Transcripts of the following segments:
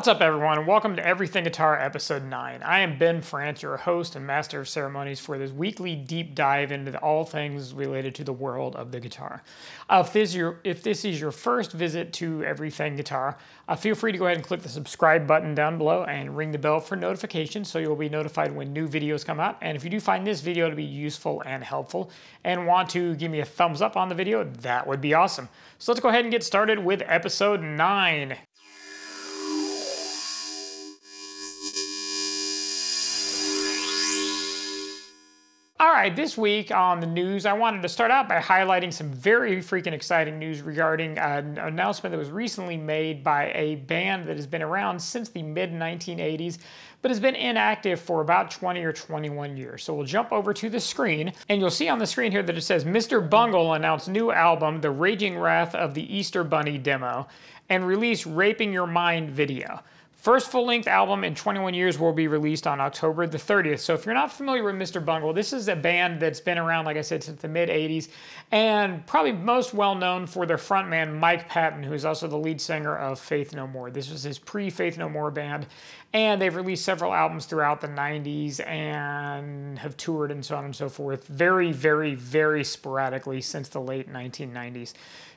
What's up, everyone, and welcome to Everything Guitar Episode 9. I am Ben France, your host and master of ceremonies for this weekly deep dive into all things related to the world of the guitar. If this is your first visit to Everything Guitar, feel free to go ahead and click the subscribe button down below and ring the bell for notifications so you'll be notified when new videos come out. And if you do find this video to be useful and helpful and want to give me a thumbs up on the video, that would be awesome. So let's go ahead and get started with Episode 9. Alright, this week on the news, I wanted to start out by highlighting some very freaking exciting news regarding an announcement that was recently made by a band that has been around since the mid-1980s, but has been inactive for about 20 or 21 years. So we'll jump over to the screen, and you'll see on the screen here that it says Mr. Bungle announced new album, The Raging Wrath of the Easter Bunny Demo, and released Raping Your Mind video. First full-length album in 21 years will be released on October the 30th. So if you're not familiar with Mr. Bungle, this is a band that's been around, like I said, since the mid-80s, and probably most well-known for their frontman, Mike Patton, who is also the lead singer of Faith No More. This was his pre-Faith No More band, and they've released several albums throughout the 90s and have toured and so on and so forth very, very, very sporadically since the late 1990s.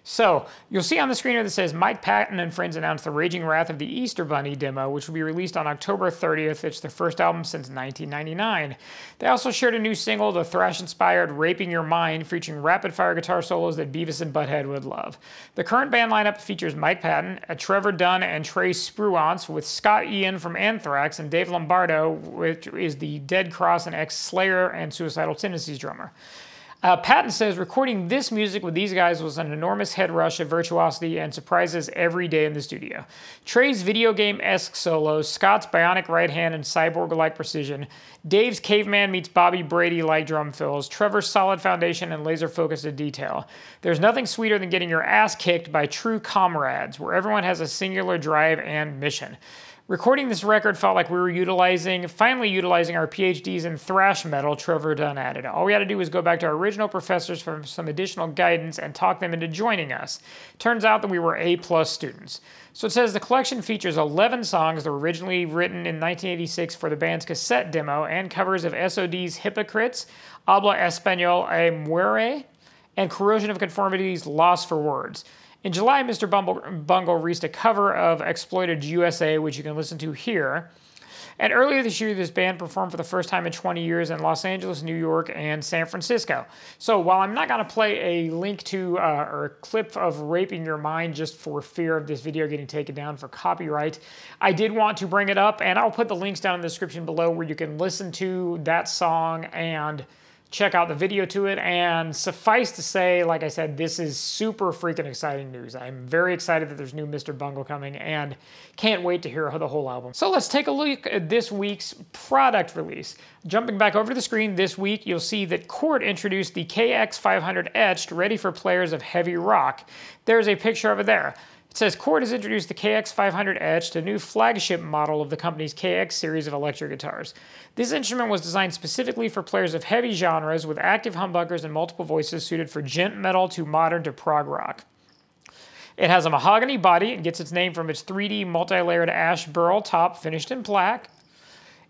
So, you'll see on the screen here that says Mike Patton and Friends announced The Raging Wrath of the Easter Bunny demo, which will be released on October 30th. It's their first album since 1999. They also shared a new single, the thrash-inspired Raping Your Mind, featuring rapid-fire guitar solos that Beavis and Butthead would love. The current band lineup features Mike Patton, Trevor Dunn and Trey Spruance, with Scott Ian from Anthrax and Dave Lombardo, which is the Dead Cross and ex-Slayer and Suicidal Tendencies drummer. Patton says recording this music with these guys was an enormous head rush of virtuosity and surprises every day in the studio. Trey's video game-esque solos, Scott's bionic right hand and cyborg-like precision, Dave's caveman meets Bobby Brady-like drum fills, Trevor's solid foundation and laser-focused detail. There's nothing sweeter than getting your ass kicked by true comrades, where everyone has a singular drive and mission. Recording this record felt like we were finally utilizing our PhDs in thrash metal, Trevor Dunn added. All we had to do was go back to our original professors for some additional guidance and talk them into joining us. Turns out that we were A+ students. So it says the collection features 11 songs that were originally written in 1986 for the band's cassette demo and covers of SOD's Hypocrites, Habla Español a Muere, and Corrosion of Conformity's Lost for Words. In July, Mr. Bungle released a cover of Exploited USA, which you can listen to here. And earlier this year, this band performed for the first time in 20 years in Los Angeles, New York, and San Francisco. So while I'm not going to play a link to or a clip of Raping Your Mind just for fear of this video getting taken down for copyright, I did want to bring it up, and I'll put the links down in the description below where you can listen to that song and check out the video to it. And suffice to say, like I said, this is super freaking exciting news. I'm very excited that there's new Mr. Bungle coming and can't wait to hear the whole album. So let's take a look at this week's product release. Jumping back over to the screen, this week you'll see that Cort introduced the KX500 Etched, ready for players of heavy rock. There's a picture of it there. It says Cort has introduced the KX500 Etched, a new flagship model of the company's KX series of electric guitars. This instrument was designed specifically for players of heavy genres with active humbuckers and multiple voices suited for gent metal to modern to prog rock. It has a mahogany body and gets its name from its 3D multi-layered ash burl top finished in black.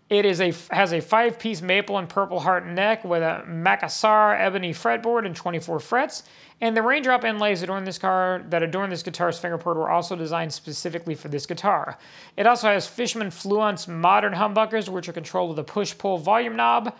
It has a 5-piece maple and purple heart neck with a Macassar ebony fretboard and 24 frets. And the raindrop inlays that adorn this guitar's fingerboard were also designed specifically for this guitar. It also has Fishman Fluence modern humbuckers, which are controlled with a push-pull volume knob,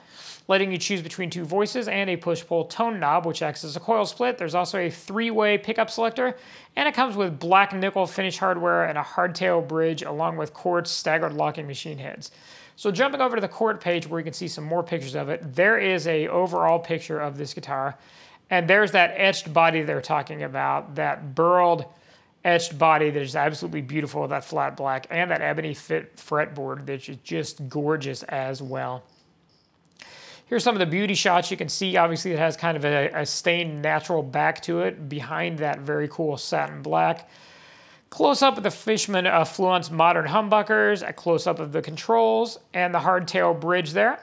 letting you choose between two voices, and a push-pull tone knob, which acts as a coil split. There's also a 3-way pickup selector, and it comes with black nickel finish hardware and a hardtail bridge, along with Cort's staggered locking machine heads. So jumping over to the Cort page where you can see some more pictures of it, there is an overall picture of this guitar. And there's that etched body they're talking about, that burled etched body that is absolutely beautiful with that flat black, and that ebony fretboard that is just gorgeous as well. Here's some of the beauty shots. You can see, obviously, it has kind of a stained natural back to it behind that very cool satin black. Close-up of the Fishman Fluence modern humbuckers, a close-up of the controls, and the hardtail bridge there.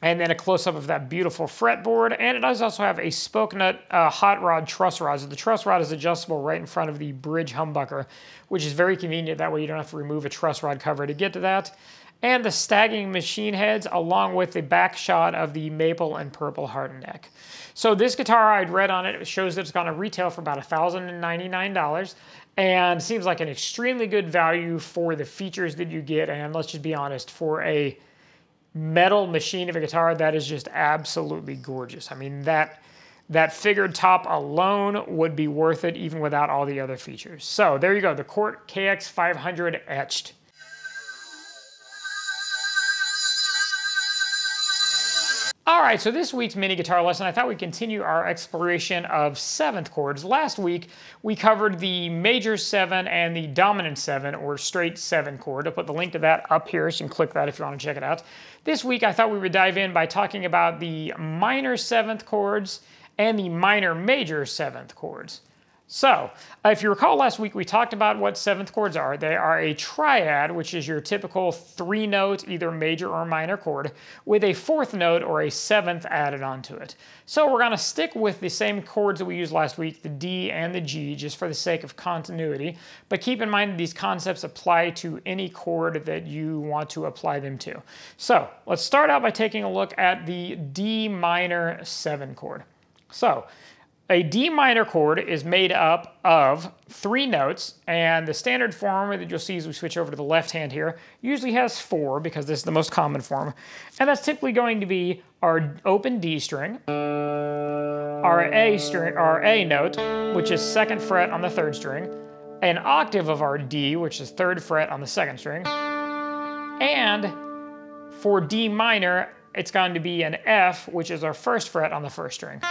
And then a close-up of that beautiful fretboard. And it does also have a spoke nut hot rod truss rod. So the truss rod is adjustable right in front of the bridge humbucker, which is very convenient. That way you don't have to remove a truss rod cover to get to that. And the stacking machine heads, along with the back shot of the maple and purple heart neck. So this guitar, I'd read on it, it shows that it's going to retail for about $1,099. And seems like an extremely good value for the features that you get. And let's just be honest, for a metal machine of a guitar, that is just absolutely gorgeous. I mean, that figured top alone would be worth it even without all the other features. So there you go, the Cort KX500 etched. All right, so this week's mini guitar lesson, I thought we'd continue our exploration of seventh chords. Last week, we covered the major 7 and the dominant 7, or straight 7 chord. I'll put the link to that up here, so you can click that if you want to check it out. This week, I thought we would dive in by talking about the minor 7th chords and the minor major 7th chords. So, if you recall last week, we talked about what 7th chords are. They are a triad, which is your typical 3-note, either major or minor chord, with a 4th note or a 7th added onto it. So we're going to stick with the same chords that we used last week, the D and the G, just for the sake of continuity. But keep in mind that these concepts apply to any chord that you want to apply them to. So, let's start out by taking a look at the D minor 7 chord. So, a D minor chord is made up of 3 notes, and the standard form that you'll see as we switch over to the left hand here usually has 4 because this is the most common form. And that's typically going to be our open D string, our A note, which is 2nd fret on the 3rd string, an octave of our D, which is 3rd fret on the 2nd string, and for D minor, it's going to be an F, which is our 1st fret on the 1st string.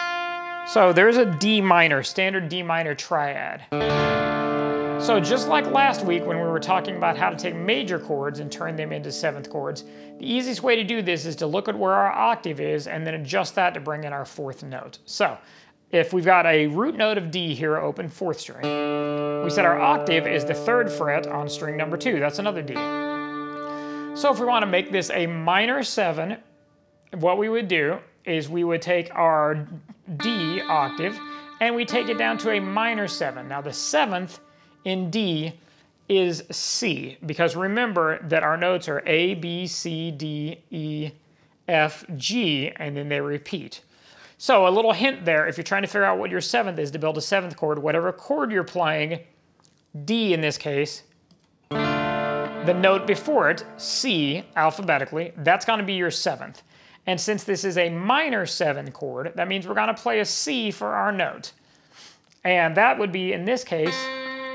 So there's a D minor, standard D minor triad. So just like last week when we were talking about how to take major chords and turn them into 7th chords, the easiest way to do this is to look at where our octave is and then adjust that to bring in our 4th note. So if we've got a root note of D here, open 4th string, we said our octave is the 3rd fret on string number 2. That's another D. So if we want to make this a minor 7, what we would do is we would take our D octave and we take it down to a minor 7. Now the 7th in D is C, because remember that our notes are A, B, C, D, E, F, G, and then they repeat. So a little hint there, if you're trying to figure out what your 7th is to build a 7th chord, whatever chord you're playing, D in this case, the note before it, C, alphabetically, that's going to be your 7th. And since this is a minor 7 chord, that means we're going to play a C for our note. And that would be, in this case,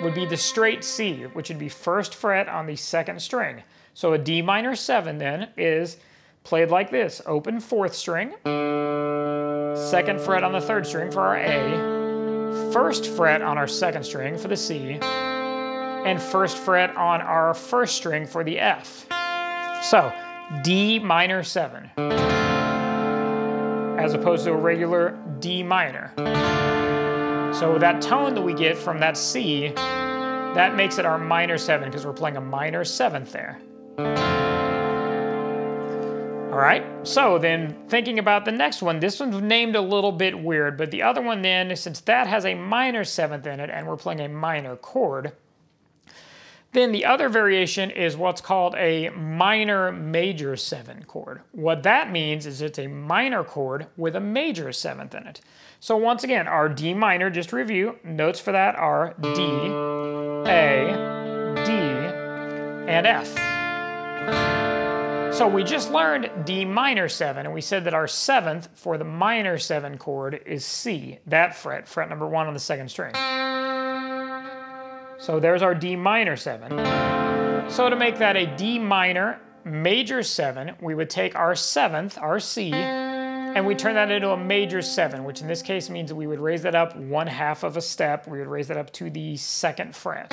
would be the straight C, which would be 1st fret on the 2nd string. So a D minor 7 then is played like this. Open 4th string, 2nd fret on the 3rd string for our A, 1st fret on our 2nd string for the C, and 1st fret on our 1st string for the F. So D minor 7, as opposed to a regular D minor. So that tone that we get from that C, that makes it our minor 7 because we're playing a minor 7th there. All right, so then thinking about the next one, this one's named a little bit weird, but the other one then, since that has a minor 7th in it and we're playing a minor chord, then the other variation is what's called a minor major 7 chord. What that means is it's a minor chord with a major 7th in it. So once again, our D minor, just to review, notes for that are D, A, D, and F. So we just learned D minor 7, and we said that our 7th for the minor 7 chord is C, that fret, fret number 1 on the 2nd string. So there's our D minor 7. So to make that a D minor major 7, we would take our 7th, our C, and we turn that into a major 7, which in this case means that we would raise that up 1/2 of a step. We would raise that up to the 2nd fret.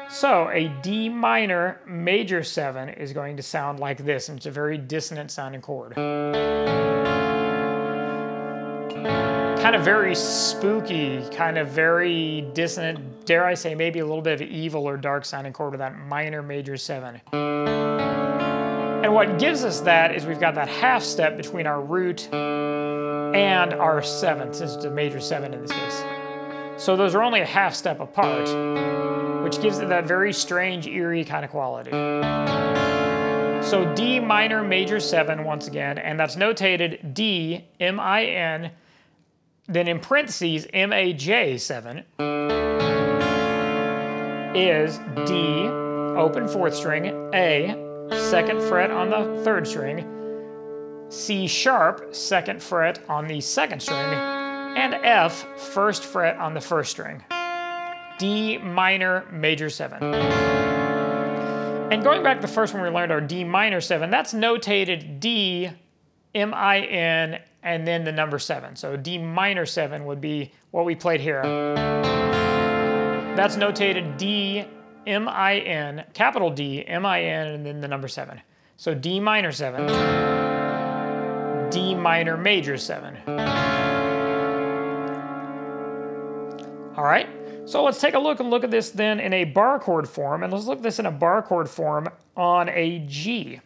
So a D minor major 7 is going to sound like this, and it's a very dissonant sounding chord. Kind of very spooky, kind of very dissonant, dare I say maybe a little bit of evil or dark sounding chord with that minor major 7. And And what gives us that is we've got that half step between our root and our seventh, since it's a major 7 in this case. So those are only a half step apart, which gives it that very strange, eerie kind of quality. So D minor major 7 once again, and that's notated D, M-I-N, then in parentheses, M-A-J 7 is D, open 4th string, A, 2nd fret on the 3rd string, C sharp, 2nd fret on the 2nd string, and F, 1st fret on the 1st string. D minor major 7. And going back to the first one we learned, our D minor 7, that's notated D, M-I-N, and then the number 7. So D minor 7 would be what we played here. That's notated D, M-I-N, capital D, M-I-N, and then the number 7. So D minor 7, D minor major 7. All right, so let's take a look at this then in a bar chord form, and let's look at this in a bar chord form on a G.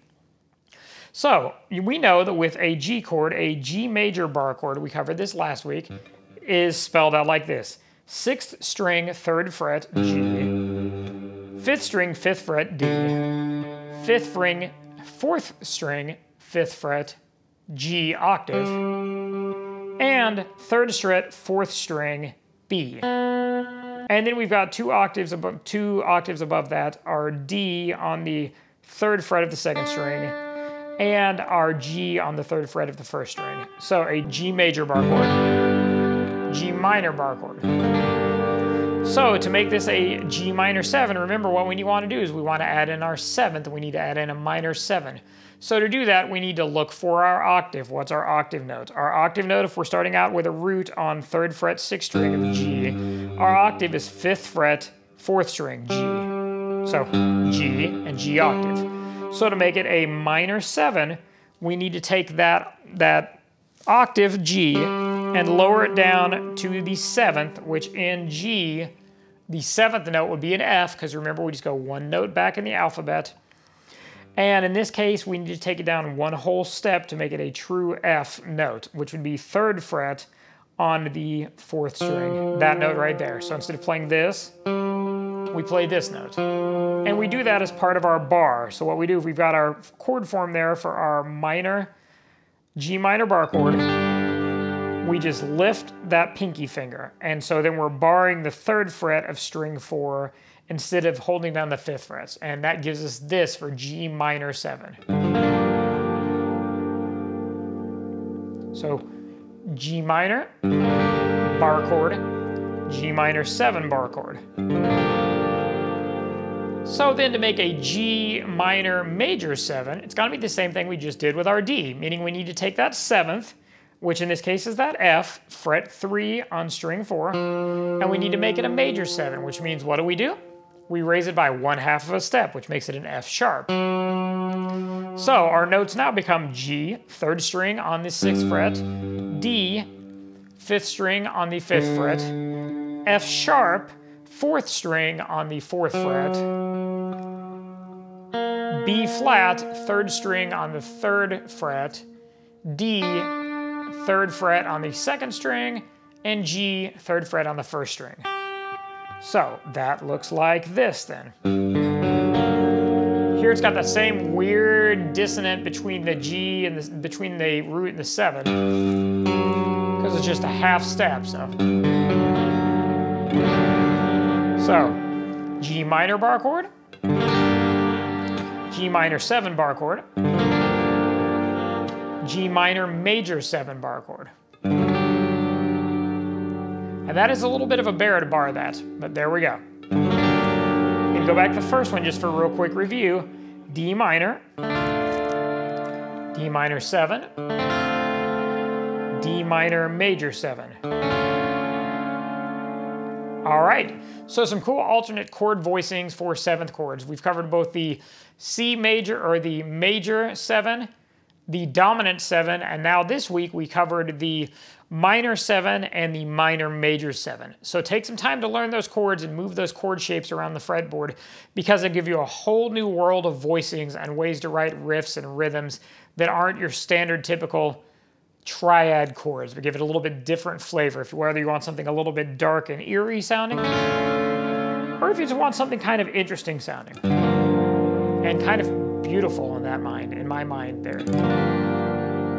So we know that with a G chord, a G major bar chord, we covered this last week, is spelled out like this. 6th string, 3rd fret, G. 5th string, 5th fret, D. 5th string, 4th string, 5th fret, G octave. And 3rd fret, 4th string, B. And then we've got two octaves above that, our D on the 3rd fret of the 2nd string, and our G on the 3rd fret of the 1st string. So a G major bar chord, G minor bar chord. So to make this a G minor 7, remember what we want to do is we want to add in our 7th, we need to add in a minor 7. So to do that, we need to look for our octave. What's our octave note? Our octave note, if we're starting out with a root on 3rd fret 6th string of the G, our octave is 5th fret 4th string, G. So G and G octave. So to make it a minor 7, we need to take that octave G and lower it down to the 7th, which in G, the 7th note would be an F, because remember we just go one note back in the alphabet. And in this case, we need to take it down one whole step to make it a true F note, which would be 3rd fret on the 4th string, that note right there. So instead of playing this, we play this note. And we do that as part of our bar. So what we do, if we've got our chord form there for our minor, G minor bar chord, we just lift that pinky finger. And so then we're barring the 3rd fret of string 4 instead of holding down the 5th frets. And that gives us this for G minor 7. So G minor, bar chord, G minor 7 bar chord. So then to make a G minor major 7, it's got to be the same thing we just did with our D, meaning we need to take that 7th, which in this case is that F, fret 3 on string 4, and we need to make it a major 7, which means what do? We raise it by 1/2 of a step, which makes it an F sharp. So our notes now become G, 3rd string on the 6th fret, D, 5th string on the 5th fret, F sharp, 4th string on the 4th fret, B flat, 3rd string on the 3rd fret, D, 3rd fret on the 2nd string, and G, 3rd fret on the 1st string. So that looks like this then. Here it's got that same weird dissonant between the G and between the root and the 7, because it's just a half step. So G minor bar chord, G minor 7 bar chord, G minor major 7 bar chord. And that is a little bit of a bear to bar that, but there we go. And go back to the first one just for a real quick review. D minor 7, D minor major 7. All right, so some cool alternate chord voicings for 7th chords. We've covered both the C major or the major 7 the dominant 7, and now this week we covered the minor 7 and the minor major 7. So take some time to learn those chords and move those chord shapes around the fretboard, because they give you a whole new world of voicings and ways to write riffs and rhythms that aren't your standard typical triad chords, but give it a little bit different flavor, whether you want something a little bit dark and eerie sounding, or if you just want something kind of interesting sounding and kind of beautiful in my mind there.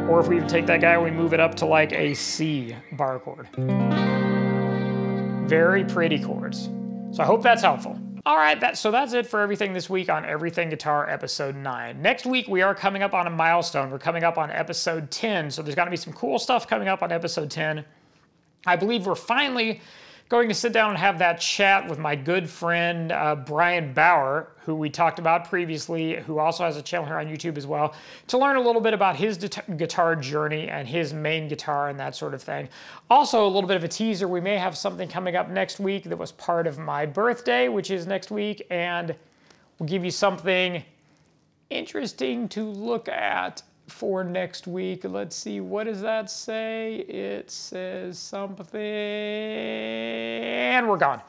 Or if we even take that guy and we move it up to like a C bar chord. Very pretty chords. So I hope that's helpful. All right, so that's it for everything this week on Everything Guitar episode 9. Next week, we are coming up on a milestone. We're coming up on episode 10, so there's got to be some cool stuff coming up on episode 10. I believe we're finally going to sit down and have that chat with my good friend Brian Bauer, who we talked about previously, who also has a channel here on YouTube as well, to learn a little bit about his guitar journey and his main guitar and that sort of thing. Also, a little bit of a teaser, we may have something coming up next week that was part of my birthday, which is next week, and we'll give you something interesting to look at for next week. Let's see, what does that say? It says something, and we're gone.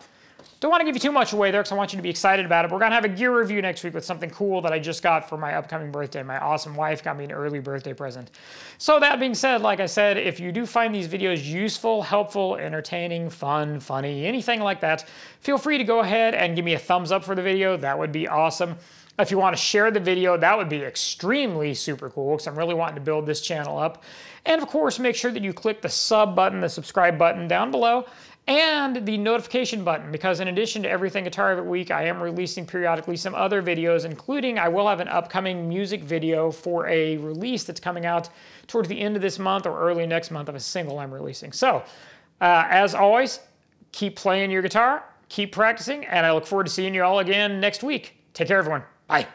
Don't want to give you too much away there because I want you to be excited about it. We're going to have a gear review next week with something cool that I just got for my upcoming birthday. My awesome wife got me an early birthday present. So that being said, like I said, if you do find these videos useful, helpful, entertaining, fun, funny, anything like that, feel free to go ahead and give me a thumbs up for the video. That would be awesome. If you want to share the video, that would be extremely super cool because I'm really wanting to build this channel up. And of course, make sure that you click the sub button, the subscribe button down below, and the notification button, because in addition to Everything Guitar every week, I am releasing periodically some other videos, including I will have an upcoming music video for a release that's coming out towards the end of this month or early next month of a single I'm releasing. So, as always, keep playing your guitar, keep practicing, and I look forward to seeing you all again next week. Take care, everyone. Bye.